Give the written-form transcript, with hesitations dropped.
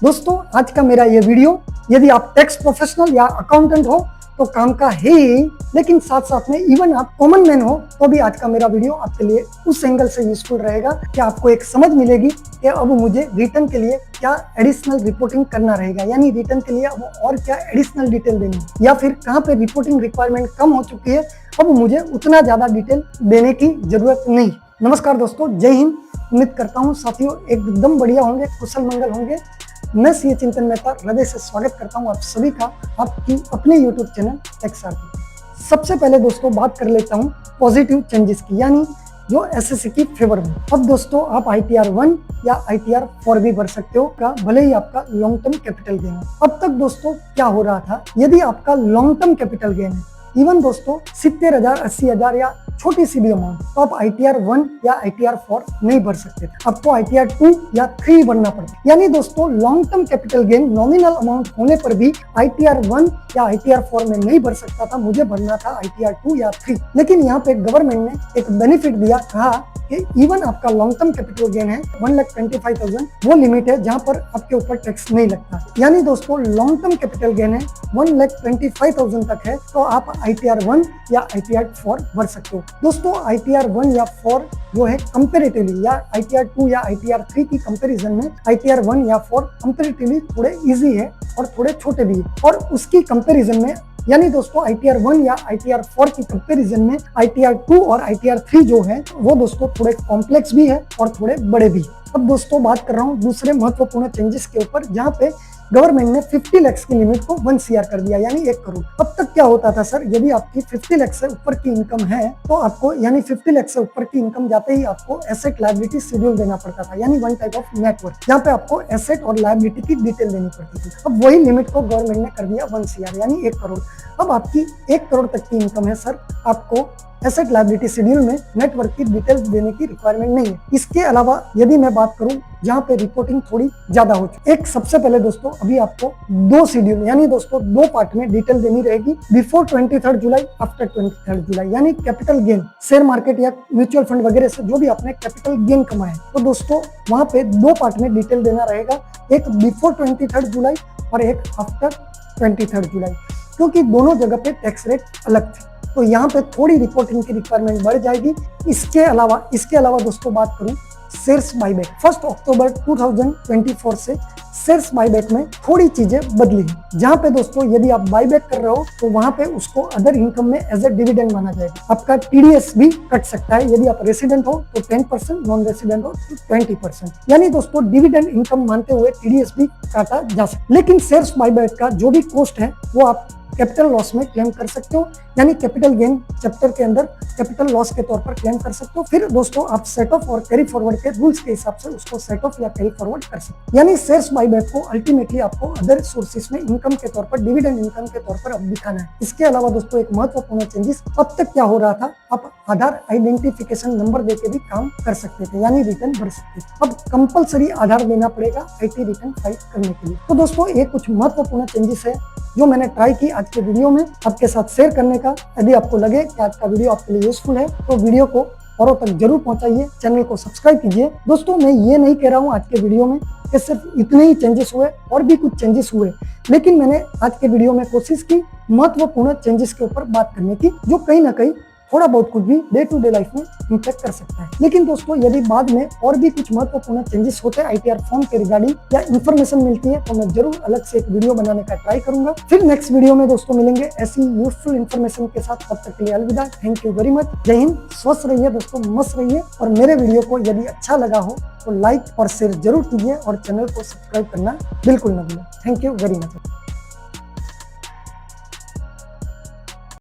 दोस्तों आज का मेरा ये वीडियो यदि आप टैक्स प्रोफेशनल या अकाउंटेंट हो तो काम का है ही, लेकिन साथ साथ में इवन आप कॉमन मैन हो तो भी आज का मेरा वीडियो आपके लिए उस एंगल से यूजफुल रहेगा कि आपको एक समझ मिलेगी कि अब मुझे रिटर्न के लिए क्या एडिशनल रिपोर्टिंग करना रहेगा, यानी रिटर्न के लिए अब और क्या एडिशनल डिटेल देनी है, या फिर कहाँ पे रिपोर्टिंग रिक्वायरमेंट कम हो चुकी है, अब मुझे उतना ज्यादा डिटेल देने की जरूरत नहीं। नमस्कार दोस्तों, जय हिंद। उम्मीद करता हूँ साथियों एकदम बढ़िया होंगे, कुशल मंगल होंगे। मैं सीए चिंतन मेहता हृदय से स्वागत करता हूं आप सभी का आपकी अपने YouTube चैनल टैक्स सारथी। सबसे पहले दोस्तों बात कर लेता हूं पॉजिटिव चेंजेस की, यानी जो एसएससी की फेवर में। अब दोस्तों आप ITR 1 या ITR 4 भी भर सकते हो का, भले ही आपका लॉन्ग टर्म कैपिटल गेन है। अब तक दोस्तों क्या हो रहा था, यदि आपका लॉन्ग टर्म कैपिटल गेन है, इवन दोस्तों 70,000 80,000 या छोटी सी भी अमाउंट, तो आप ITR 1 या ITR 4 नहीं भर सकते थे, आपको ITR 2 या 3 भरना पड़ता। यानी दोस्तों long term capital gain nominal amount होने पर भी ITR 1 या ITR 4 में नहीं भर सकता था, मुझे भरना था ITR 2 या 3। लेकिन यहाँ पे गवर्नमेंट ने एक बेनिफिट दिया, कहा कि इवन आपका लॉन्ग टर्म कैपिटल गेन है 1,25,000, वो लिमिट है जहां पर आपके ऊपर टैक्स नहीं लगता। यानी दोस्तों लॉन्ग टर्म कैपिटल गेन है 1,25,000 तक है तो आप ITR 1 या ITR 4 भर सकते हो। दोस्तों ITR 1 या 4 जो है कंपेरेटिवली, या ITR 2 या ITR 3 की कंपैरिजन में ITR 1 या 4 कंपेरेटिवली थोड़े इजी है और थोड़े छोटे भी है। और उसकी कंपैरिजन में, यानी दोस्तों ITR 1 या ITR 4 की कंपैरिजन में ITR 2 और ITR 3 जो है वो दोस्तों थोड़े कॉम्प्लेक्स भी है और थोड़े बड़े भी। अब दोस्तों बात कर रहा हूँ दूसरे महत्वपूर्ण चेंजेस के ऊपर, जहाँ पे गवर्नमेंट ने 50 लाख की लिमिट को 1 CR कर दिया, यानी 1 करोड़। अब तक क्या होता था सर, यदि आपकी 50 लाख से ऊपर की इनकम है तो आपको, यानी 50 लाख से ऊपर की इनकम जाते ही आपको एसेट लायबिलिटी शेड्यूल देना पड़ता था, यानी वन टाइप ऑफ नेटवर्क, जहाँ पे आपको एसेट और लायबिलिटी की डिटेल देनी पड़ती थी। अब वही लिमिट को गवर्नमेंट ने कर दिया 1 CR, यानी 1 करोड़। अब आपकी 1 करोड़ तक की इनकम है सर, आपको एसेट लायबिलिटी शेड्यूल में नेटवर्क की डिटेल्स देने की रिक्वायरमेंट नहीं है। इसके अलावा यदि मैं बात करूं जहां पे रिपोर्टिंग थोड़ी ज्यादा हो चुकी है, एक सबसे पहले दोस्तों अभी आपको 2 शेड्यूल, यानी दोस्तों 2 पार्ट में डिटेल देनी रहेगी, बिफोर 23 जुलाई, आफ्टर 23 जुलाई। यानी कैपिटल गेन, शेयर मार्केट या म्यूचुअल फंड वगैरह से जो भी आपने कैपिटल गेन कमाया है, तो दोस्तों वहां पे 2 पार्ट में डिटेल देना रहेगा, एक बिफोर 23 जुलाई और एक आफ्टर 23 जुलाई, क्योंकि दोनों जगह पे टैक्स रेट अलग थे, तो यहाँ पे थोड़ी रिपोर्टिंग की रिक्वायरमेंट बढ़ जाएगी। इसके अलावा दोस्तों बात करूं शेयर्स बायबैक, 1 अक्टूबर 2024 से शेयर्स बायबैक में थोड़ी चीजें बदली है, जहां पे दोस्तों यदि आप बायबैक कर रहे हो तो वहां पे उसको अदर इनकम में एज ए डिविडेंड माना जाएगा। आपका TDS भी कट सकता है, यदि आप रेसिडेंट हो तो 10%, नॉन रेसिडेंट हो तो 20%, यानी दोस्तों डिविडेंड इनकम मानते हुए TDS भी काटा जा सकता है। लेकिन शेयर्स बायबैक का जो भी कॉस्ट है वो आप कैपिटल लॉस में क्लेम कर सकते हो, यानी कैपिटल गेन चैप्टर के अंदर कैपिटल लॉस के तौर पर क्लेम कर सकते हो। फिर दोस्तों आप सेट ऑफ और कैरी फॉरवर्ड के रूल्स के हिसाब से उसको सेट ऑफ या कैरी फॉरवर्ड कर सकते हो। यानी शेयर्स बायबैक को अल्टीमेटली आपको अदर सोर्सेस में इनकम के तौर पर, डिविडेंड इनकम के तौर पर अब दिखाना है। इसके अलावा दोस्तों एक महत्वपूर्ण चेंजेस, अब तक क्या हो रहा था, आप आधार आइडेंटिफिकेशन नंबर देके भी काम कर सकते थे, यानी रिटर्न भर सकते थे। अब कंपलसरी आधार देना पड़ेगा IT रिटर्न फाइल करने के लिए। तो दोस्तों ये कुछ महत्वपूर्ण चेंजेस है जो मैंने ट्राई की आज के वीडियो में आपके साथ शेयर करने का। यदि आपको लगे कि आज का वीडियो आपके लिए यूजफुल है तो वीडियो को औरों तक जरूर पहुंचाइए, चैनल को सब्सक्राइब कीजिए। दोस्तों मैं ये नहीं कह रहा हूं आज के वीडियो में कि सिर्फ इतने ही चेंजेस हुए, और भी कुछ चेंजेस हुए, लेकिन मैंने आज के वीडियो में कोशिश की महत्वपूर्ण चेंजेस के ऊपर बात करने की, जो कहीं ना कहीं थोड़ा बहुत कुछ भी डे टू डे लाइफ में इम्पैक्ट कर सकता है। लेकिन दोस्तों यदि बाद में और भी कुछ महत्वपूर्ण चेंजेस होते हैं ITR फॉर्म के रिगार्डिंग या इन्फॉर्मेशन मिलती है तो मैं जरूर अलग से एक वीडियो बनाने का ट्राई करूंगा। फिर नेक्स्ट वीडियो में दोस्तों मिलेंगे ऐसी यूजफुल इन्फॉर्मेशन के साथ। तब तक के लिए अलविदा, थैंक यू वेरी मच, जय हिंद, स्वस्थ रहिए दोस्तों, मस्त रहिए। और मेरे वीडियो को यदि अच्छा लगा हो तो लाइक और शेयर जरूर कीजिए और चैनल को सब्सक्राइब करना बिल्कुल न भूलें। Thank you very much.